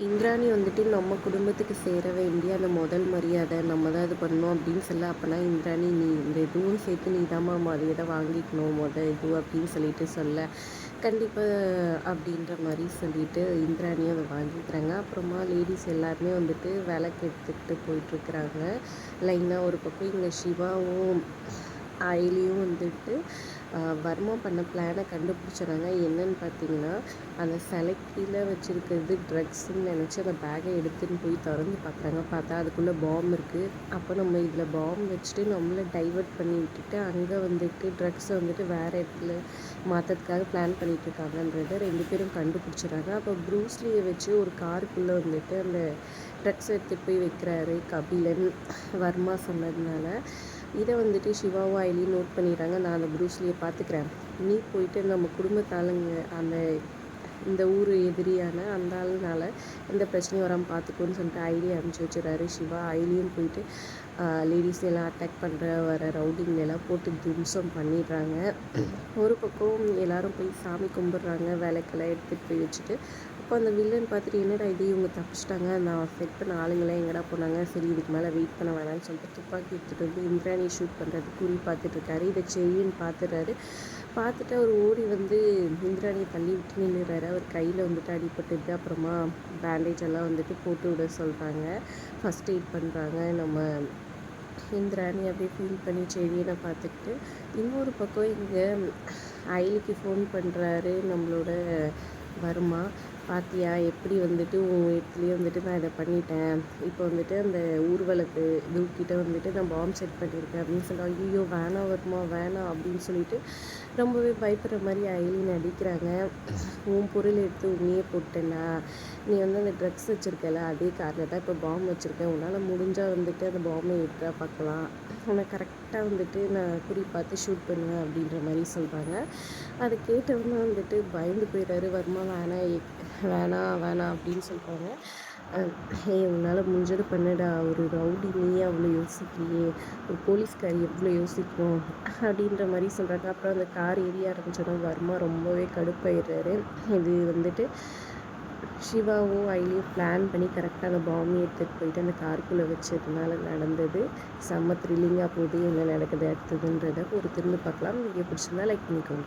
இந்திராணி வந்துட்டு நம்ம குடும்பத்துக்கு சேர வேண்டிய அந்த முதல் மரியாதை நம்ம தான் இது பண்ணணும் அப்படின்னு சொல்ல, அப்போனா இந்திராணி நீ இந்த இதுவும் சேர்த்து நீ தாம்மா மரியாதை வாங்கிக்கணும் இது அப்படின்னு சொல்லிட்டு சொல்ல, கண்டிப்பாக அப்படின்ற மாதிரி சொல்லிட்டு இந்திராணியும் அதை வாங்கிக்கிறாங்க. அப்புறமா லேடிஸ் எல்லாருமே வந்துட்டு விளக்கு எடுத்துக்கிட்டு போயிட்டுருக்குறாங்க லைனாக. ஒரு பக்கம் இங்கே சிவாவும் அயலியும் வந்துட்டு வர்மா பண்ண பிளானை கண்டுபிடிச்சிடுறாங்க. என்னன்னு பார்த்தீங்கன்னா, அந்த சிலைக்கு கீழே வச்சுருக்கிறது ட்ரக்ஸுன்னு நினச்சி அந்த பேக்கை எடுத்துன்னு போய் திறந்து பார்க்குறாங்க. பார்த்தா அதுக்குள்ளே பாம் இருக்குது. அப்போ நம்ம இதில் பாம் வச்சுட்டு நம்மளை டைவர்ட் பண்ணி விட்டுட்டு அங்கே வந்துட்டு ட்ரக்ஸை வந்துட்டு வேறு இடத்துல மாற்றதுக்காக பிளான் பண்ணிகிட்ருக்காங்கன்றதை 2 பேரும் கண்டுபிடிச்சிடுறாங்க. அப்போ ப்ரூஸ்லியை வச்சு ஒரு காருக்குள்ளே வந்துட்டு அந்த ட்ரக்ஸ் எடுத்துகிட்டு போய் வைக்கிறாரு கபிலன், வர்மா சொன்னதுனால. இதை வந்துட்டு சிவாவும் அயலியும் நோட் பண்ணிடுறாங்க. நான் அந்த ப்ரூஸ்லியை பார்த்துக்கிறேன், நீ போயிட்டு நம்ம குடும்பத்தாளுங்க அந்த இந்த ஊர் எதிரியான அந்த ஆளுனால எந்த பிரச்சனையும் வராமல் பார்த்துக்கோன்னு சொல்லிட்டு ஐடியா அனுப்பிச்சி வச்சுறாரு சிவா. ஐலியும் போயிட்டு லேடிஸ் எல்லாம் அட்டாக் பண்ணுற வர ரவுடிங்களெல்லாம் போட்டு தும்சம் பண்ணிடுறாங்க. ஒரு பக்கம் எல்லோரும் போய் சாமி கும்பிட்றாங்க, விளக்கெல்லாம் எடுத்துகிட்டு போய் வச்சுட்டு. அப்போ அந்த வில்லன் பார்த்துட்டு என்னடா இது இவங்க தப்பிச்சிட்டாங்க, நான் செட் பண்ண ஆளுங்களாம் எங்கடா போனாங்க, சரி இதுக்கு மேலே வெயிட் பண்ண வேணாம்னு சொல்லிட்டு துப்பாக்கி எடுத்துகிட்டு வந்து இந்திராணி ஷூட் பண்ணுறது குறி பார்த்துட்ருக்காரு. இதை செரின்னு பார்த்துட்டு அவர் ஓடி வந்து இந்திராணியை தள்ளி விட்டு நின்றுறாரு. அவர் கையில் வந்துட்டு அடிபட்டுது. அப்புறமா பேண்டேஜ் எல்லாம் வந்துட்டு போட்டு விட சொல்கிறாங்க, ஃபஸ்ட் எய்ட் பண்ணுறாங்க நம்ம இந்திராணி. அப்படியே ஃபீல் பண்ணி செடியை பார்த்துக்கிட்டு இன்னொரு பக்கம் இங்கே அயலிக்கு ஃபோன் பண்ணுறாரு நம்மளோட வர்மா. பாத்தியா எப்படி வந்துட்டு உன் இடத்துலையே வந்துட்டு நான் இதை பண்ணிட்டேன், இப்போ வந்துட்டு அந்த ஊர்வலத்து இதுக்கிட்ட வந்துட்டு நான் பாம்பு செட் பண்ணியிருக்கேன் அப்படின்னு சொல்கிறாங்க. ஐயோ வேணாம் வர்மா வேணாம் அப்படின்னு சொல்லிட்டு ரொம்பவே பயப்படுற மாதிரி அயலி நடிக்கிறாங்க. உன் பொருள் எடுத்து உன்னையே போட்டேன்னா, நீ வந்து அந்த ட்ரக்ஸ் வச்சுருக்கல அதே காரில் தான் இப்போ பாம்பு வச்சுருக்கேன், உன்னால் முடிஞ்சால் வந்துட்டு அந்த பாம்பை எடுத்தா பார்க்கலாம், உன்னை கரெக்டாக வந்துட்டு நான் குறி பார்த்து ஷூட் பண்ணுவேன் அப்படின்ற மாதிரி சொல்கிறாங்க. அதை கேட்டவொன்னே வந்துட்டு பயந்து போயிடுறாரு வர்மா. வேணாம் வேணாம் அப்படின்னு சொல்கிறாங்க. உன்னால் முடிஞ்சது பண்ணுடா, ஒரு ரவுடி நீ அவ்வளோ யோசிக்கலையே, ஒரு போலீஸ்காரி எவ்வளோ யோசிக்கணும் அப்படின்ற மாதிரி சொல்கிறாங்க. அப்புறம் அந்த கார் ஏரிய ஆரம்பிச்சோன்னா வர்மா ரொம்பவே கடுப்பாயிடுறாரு. இது வந்துட்டு சிவாவும் அயலியும் பிளான் பண்ணி கரெக்டாக அந்த பாம்பை எடுத்துகிட்டு போயிட்டு அந்த காருக்குள்ளே வச்சதுனால நடந்தது. செம்ம த்ரில்லிங்காக போகுது. என்ன நடக்குது அடுத்ததுன்றதை ஒரு திரும்ப பார்க்கலாம். வீடியோ பிடிச்சிருந்தா லைக் பண்ணிக்கோங்க.